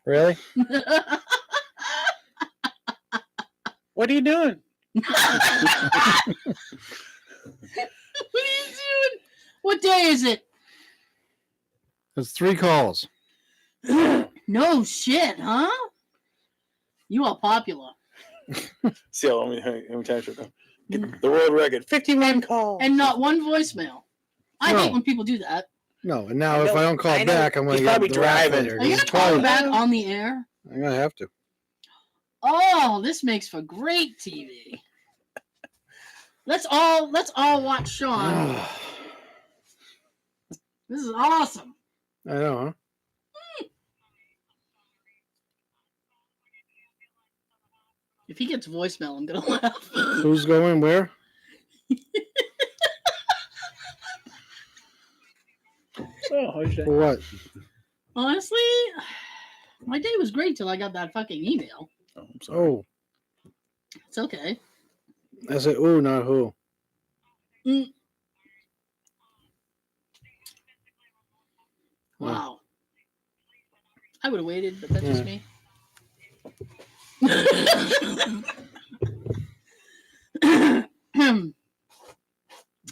Really? What are you doing? What are you doing? What day is it? It's 3 calls. No shit, huh? You are popular. See how many times she'll go. Get the world record. 51 calls. And not one voicemail. I hate when people do that. No, and now if I don't call back, I'm going to get probably driving. Are you going to call back on the air? I'm going to have to. Oh, this makes for great TV. Let's all watch Sean. This is awesome. I know, huh? If he gets voicemail, I'm gonna laugh. Who's going where? For what? Honestly, my day was great till I got that fucking email. Oh, I'm sorry. Oh, It's okay. I said, ooh, not who. Wow. I would have waited, but that's just me.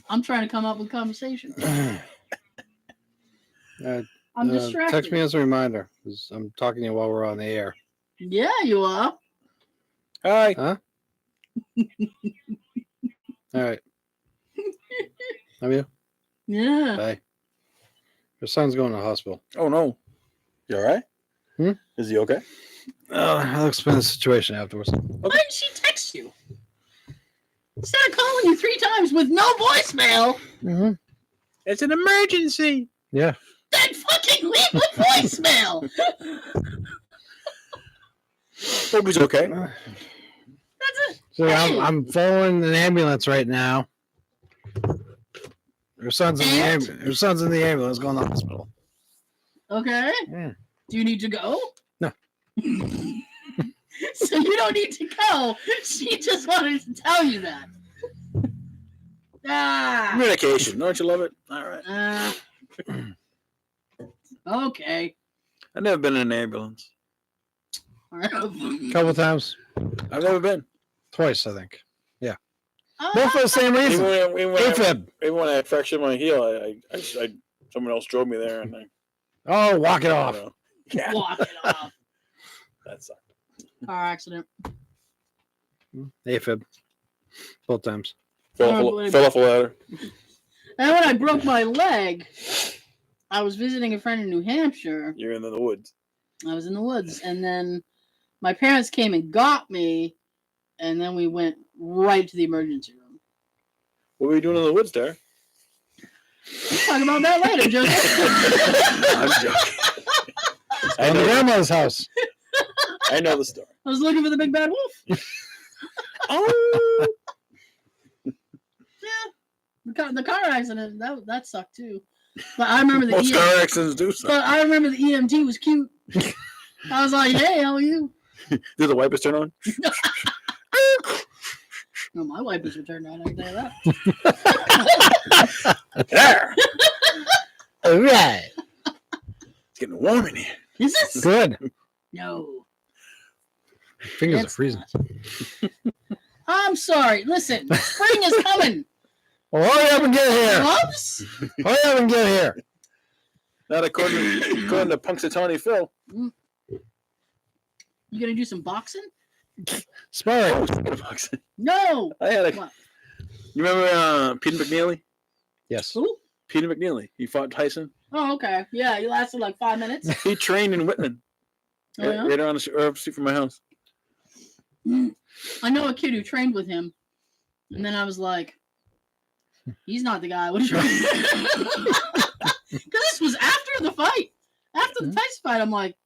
I'm trying to come up with conversation. I'm distracted. Text me as a reminder, because I'm talking to you while we're on the air. Yeah, you are. Hi. Huh? All right. Love you. Yeah. Bye. Your son's going to the hospital. Oh, no. You all right? Is he okay? I'll explain the situation afterwards. Why didn't she text you? Instead of calling you 3 times with no voicemail, It's an emergency. Yeah. then fucking leave a voicemail. Hope he's okay. That's it. So Hey. I'm following an ambulance right now. Her son's in the ambulance going to the hospital. Okay. Yeah. Do you need to go? No. So you don't need to go. She just wanted to tell you that. Communication. Don't you love it? All right. Okay. I've never been in an ambulance. Couple times. I've never been. Twice, I think. Yeah. Both for the same reason. Even when I fractured my heel, someone else drove me there, and Oh, walk it off. Yeah. Walk it off. That sucked. Car accident. AFib. Both times. Fell off a ladder. And when I broke my leg, I was visiting a friend in New Hampshire. You're in the woods. I was in the woods, and then my parents came and got me, and then we went right to the emergency room. What were you doing in the woods there? We'll talk about that later, Joseph. I'm joking. On the grandma's house. I know the story. I was looking for the big bad wolf. Oh. Yeah, the car accident that sucked too. But I remember Most car accidents do suck. But I remember the EMT was cute. I was like, "Hey, how are you?" Did the wipers turn on? No, my wipers were turned on. I can tell you that. There. All right. It's getting warm in here. Is this Good. No. Fingers are freezing. I'm sorry. Listen, spring is coming. Well, hurry up and get here. Gloves? Hurry up and get here. Not according to Punxsutawney Phil. You gonna do some boxing? Sparring. Boxing. No. I had What? You remember Peter McNeely? Yes. Who? Peter McNeely. He fought Tyson. Oh, okay. Yeah, you lasted like 5 minutes. He trained in Whitman. Oh, yeah? Right around the street from my house. I know a kid who trained with him, and then I was like, he's not the guy I would train. Because this was after the fight. After the Tyson fight, I'm like,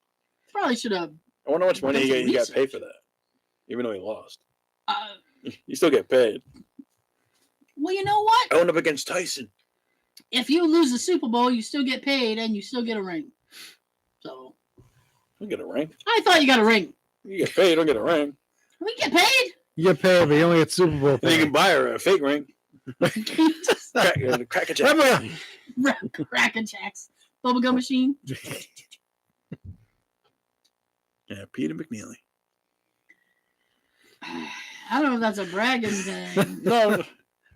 probably should have. I wonder how much money he got paid for that. even though he lost. Uh, You still get paid. well, you know what? I went up against Tyson. If you lose the Super Bowl, you still get paid and you still get a ring. So You get a ring. I thought you got a ring. You get paid. You don't get a ring. We get paid. You get paid, but you only get Super Bowl And you pay. can buy her a fake ring. Crack a jack. Cracker Jacks. Bubblegum machine. Yeah, Peter McNeely. I don't know if that's a bragging thing. No,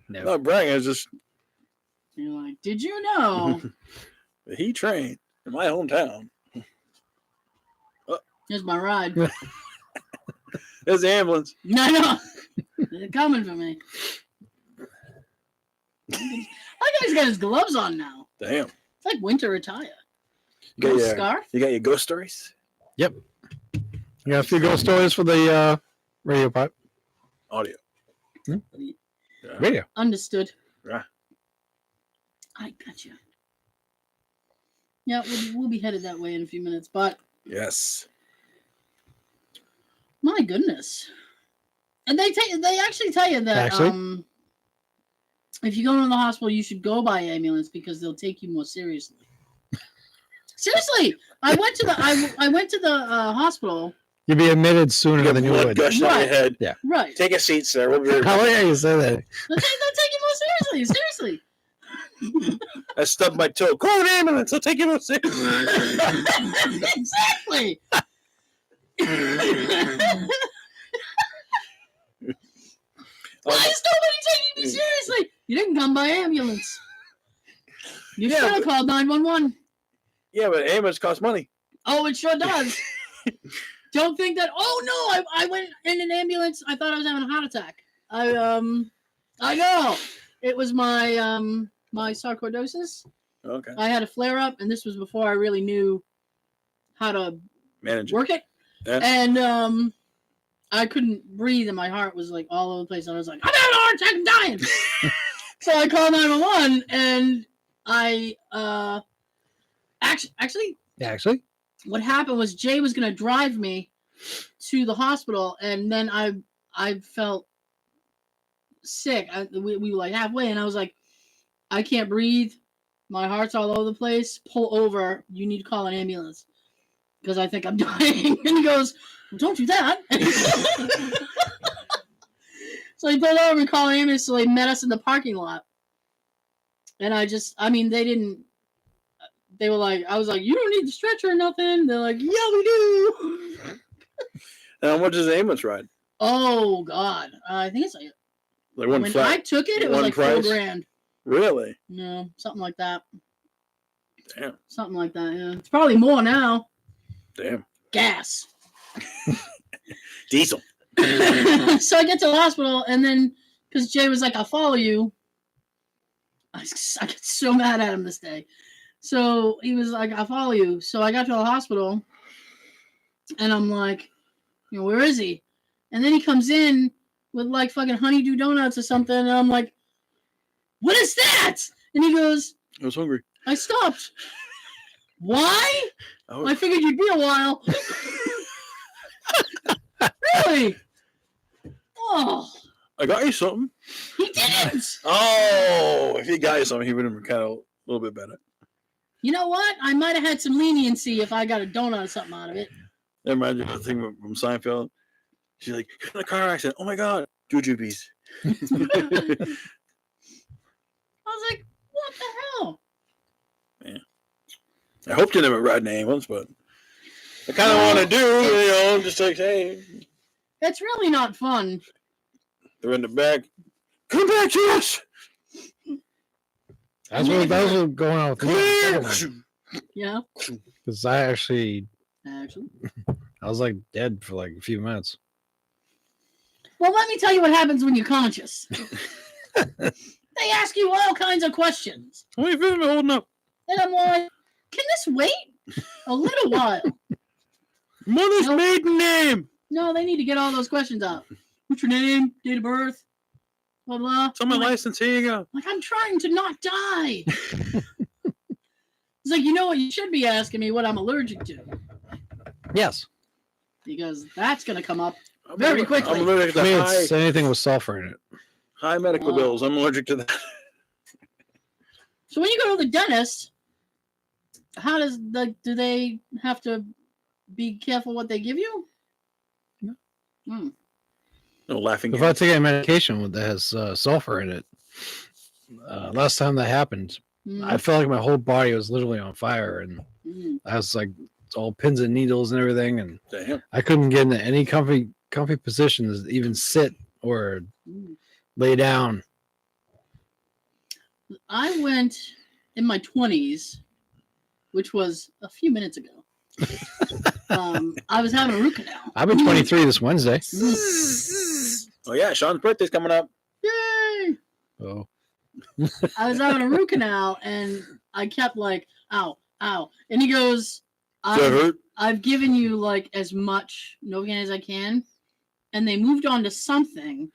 No. not bragging. It's just You're like, did you know? he trained in my hometown. Here's my ride. There's the ambulance. No. They're coming for me. That guy's got his gloves on now. Damn. It's like winter attire. You got, your, Scarf? you got your ghost stories? You got a few ghost stories for the radio part. Audio. Hmm? Yeah. Radio. Understood. Right. I gotcha. Yeah, we'll be headed that way in a few minutes, but Yes. my goodness. And they actually tell you that Actually? if you go to the hospital, you should go by ambulance because they'll take you more seriously. Seriously, I went to the hospital. You'd be admitted sooner You got than you blood would. gushing out your head. Right. Take a seat, sir. We'll be right How back. dare you say that? They'll take you more seriously. Seriously. I stubbed my toe. Call an ambulance. I'll take you more seriously. Exactly. Why is nobody taking me seriously? You didn't come by ambulance. You Yeah, should have but- called 911. Yeah, but ambulance costs money. Oh, it sure does. Don't think that. Oh no, I went in an ambulance. I thought I was having a heart attack. I know. It was my my sarcoidosis. Okay. I had a flare up, and this was before I really knew how to Manage it. work it. Yeah. And I couldn't breathe, and my heart was like all over the place. And I was like, I'm having a heart attack, I'm dying. So I called 911, and I actually Actually? what happened was Jay was gonna drive me to the hospital, and then I felt sick. We were like halfway, and I was like, I can't breathe. My heart's all over the place. Pull over. You need to call an ambulance because I think I'm dying. And he goes, well, don't do that. So he pulled over and called an ambulance. So they met us in the parking lot. And they were like, I was like, you don't need the stretcher or nothing. They're like, yeah, we do. And how much does the ambulance ride? Oh, God. I think it's like, Like one when flat. I took it, it was one like price? $4,000. Really? No, something like that. Damn. Something like that, yeah. It's probably more now. Damn. Gas. Diesel. So I get to the hospital, and then, because Jay was like, I'll follow you. I get so mad at him this day. So he was like, I'll follow you. So I got to the hospital, and I'm like, where is he? And then he comes in with like fucking honeydew donuts or something, and I'm like, what is that? And he goes, I was hungry. I stopped. Why? Oh, I figured you'd be a while. Really? Oh, I got you something. he didn't. Oh, if he got you something, he would have been kind of a little bit better. You know what? I might have had some leniency if I got a donut or something out of it. That reminds me of the thing from Seinfeld. She's like, in a car accident. Oh my God, jujubes. I was like, what the hell? I hope you never ride an ambulance, but I kind of want to do, just like, hey, It's really not fun. they're in the back. Come back to us. That's what was going on with Come me. here. Yeah, Because I actually. was like dead for like a few minutes. Well, let me tell you what happens when you're conscious. They ask you all kinds of questions. How many feet am I holding up? And I'm like, can this wait a little while? Mother's Nope. maiden name. No, they need to get all those questions out. What's your name? Date of birth? Blah, blah. It's on my I'm like, license. Here you go. I'm trying to not die. It's like, you know what? You should be asking me what I'm allergic to. Yes. Because that's going to come up. Very quickly. I'm allergic I mean, to it's anything with sulfur in it. high medical bills. I'm allergic to that. So when you go to the dentist, how does do they have to be careful what they give you? No. No laughing If I gas. take a medication that has sulfur in it, last time that happened, I felt like my whole body was literally on fire, and I was like all pins and needles and everything, and Damn. I couldn't get into any comfy positions, even sit or lay down. I went in my 20s, which was a few minutes ago. I was having a root canal. I've been 23 this Wednesday. Oh yeah, Sean's birthday's coming up. Yay! Oh, I was having a root canal, and I kept like, ow, ow. And he goes, Does that hurt? I've given you like as much Novocaine as I can. And they moved on to something,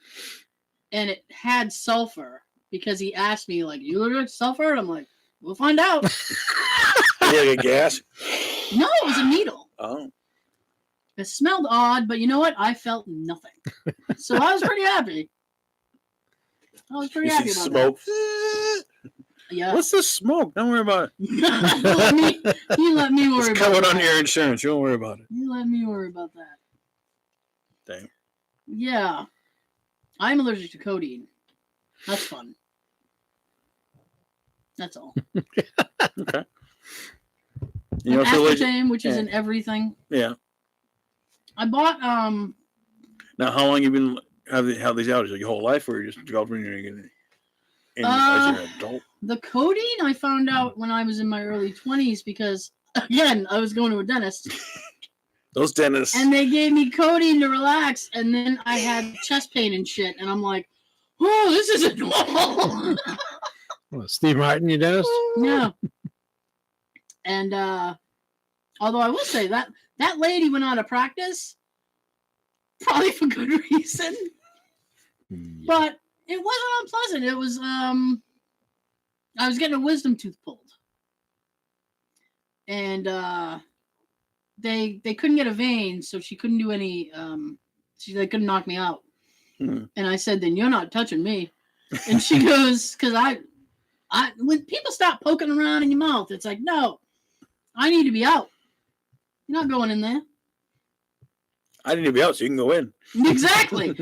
and it had sulfur because he asked me, like, you allergic to sulfur? And I'm like, we'll find out. Yeah, like a gas. No, it was a needle. Oh. It smelled odd, but you know what? I felt nothing. So I was pretty happy. I was pretty You happy see about smoke. that. Yeah. What's the smoke? Don't worry about it. you let me worry It's about covered that. under your insurance. You don't worry about it. You let me worry about that. Dang. Yeah. I'm allergic to codeine. That's fun. That's all. Okay. You And know, feel allergic. aspartame, which is Yeah. in everything. Yeah. I bought Now, how long you been have these allergies? Like your whole life, or you just developing as an adult? the codeine I found out when I was in my early 20s because again, I was going to a dentist Those dentists. and they gave me codeine to relax, and then I had chest pain and shit, and I'm like, oh, this isn't normal. what, Steve Martin, your dentist? Yeah. And although I will say that lady went out of practice, probably for good reason, but it wasn't unpleasant. It was I was getting a wisdom tooth pulled, and they couldn't get a vein, so she couldn't do any. They couldn't knock me out. And I said, "Then you're not touching me." And she goes, "Because I when people stop poking around in your mouth, it's like, no, I need to be out. You're not going in there." I need to be out so you can go in. Exactly.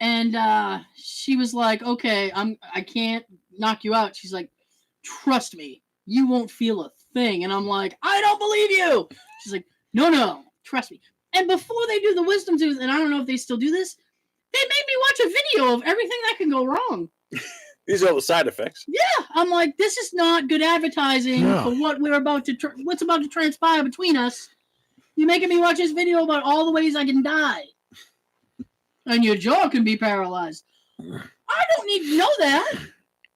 And she was like, "Okay, I can't knock you out." She's like, "Trust me, you won't feel a thing." And I'm like, "I don't believe you." She's like, No, trust me." And before they do the wisdom tooth, and I don't know if they still do this, they made me watch a video of everything that can go wrong. These are all the side effects. Yeah, I'm like, this is not good advertising for what we're about to what's about to transpire between us. You're making me watch this video about all the ways I can die. And your jaw can be paralyzed. I don't need to know that.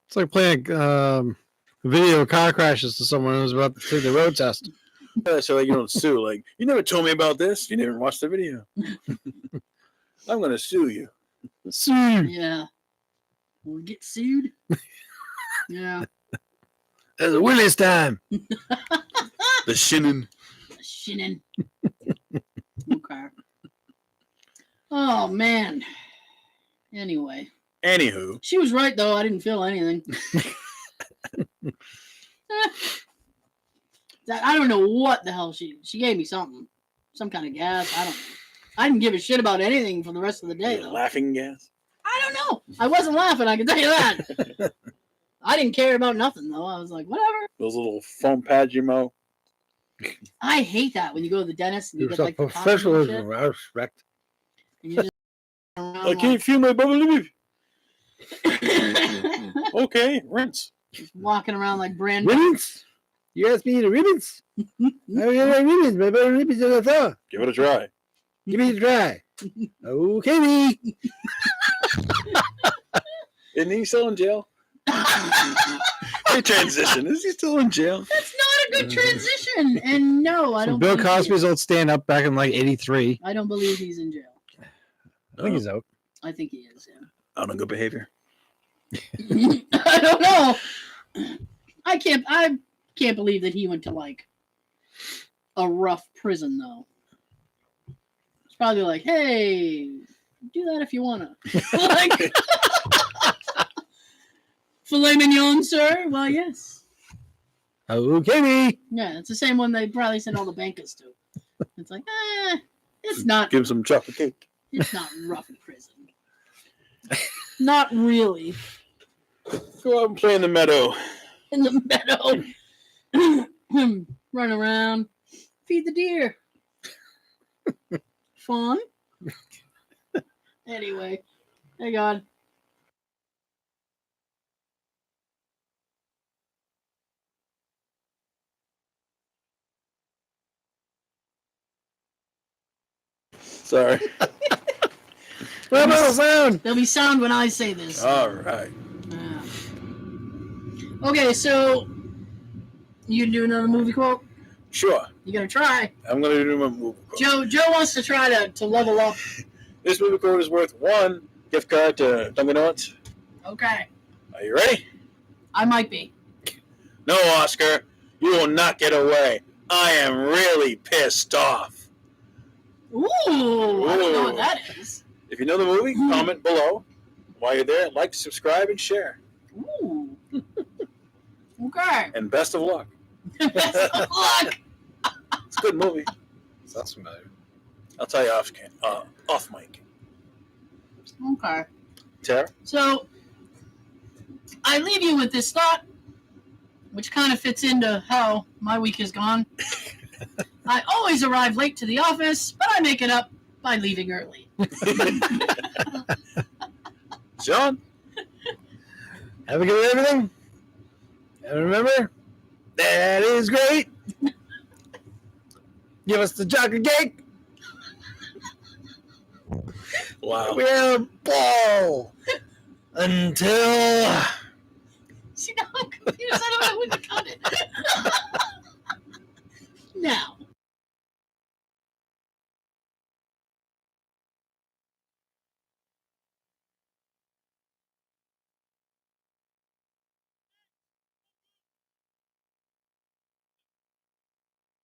It's like playing video car crashes to someone who's about to take the road test. So like you don't sue. Like, you never told me about this. You didn't watch the video. I'm gonna sue you. Sue. Yeah. We'll get sued. Yeah. There's a Willis time. The shinnin. Shinnin. Okay. Oh, man. Anyway. Anywho. She was right, though. I didn't feel anything. I don't know what the hell she gave me something. Some kind of gas. I don't know. I didn't give a shit about anything for the rest of the day, though. Laughing gas. I don't know. I wasn't laughing, I can tell you that. I didn't care about nothing, though. I was like, whatever. Those little foam pads you mow. I hate that when you go to the dentist and you get like the cotton and professionalism, I respect. shit, and you just I can't feel my bubbly. Okay, rinse. just walking around like brand Ribbons? You asked me to ribbons? I got ribbons, but ribbons on the floor. Give it a try. Give me a try. Okay, me. Isn't he still in jail? Great transition. Is he still in jail? That's not a good transition. And no, I don't. Bill believe he Cosby's is. old stand up back in like '83. I don't believe he's in jail. I think he's out. I think he is. Yeah. On good behavior. I don't know. I can't believe that he went to like a rough prison though. probably like, hey, do that if you wanna. Like, filet mignon, sir? Well, yes. Okay, me. Yeah, it's the same one they probably send all the bankers to. It's like, it's not. Give him some chocolate cake. It's not rough in prison. Not really. Go out and play in the meadow. In the meadow. Run around. Feed the deer. Fun. Anyway. Hey, God. Sorry. What about sound? There'll be sound when I say this. All right. Yeah. Okay, so you can do another movie quote? Sure. You gotta try. I'm going to do my movie quote. Joe wants to try to level up. This movie quote is worth 1 gift card to Dunkin' Donuts. Okay. Are you ready? I might be. No, Oscar. You will not get away. I am really pissed off. Ooh, I don't know what that is. If you know the movie, comment below. While you're there, like, subscribe, and share. Ooh. Okay. And best of luck. Best of luck. It's a good movie. Sounds familiar. I'll tell you off mic. Okay. Tara? So, I leave you with this thought, which kind of fits into how my week has gone. I always arrive late to the office, but I make it up by leaving early. John? Have a good everything. And remember, that is great. Give us the chocolate cake. Wow. We have a ball. Until... See, now I'm confused. I don't know when to cut it. Now.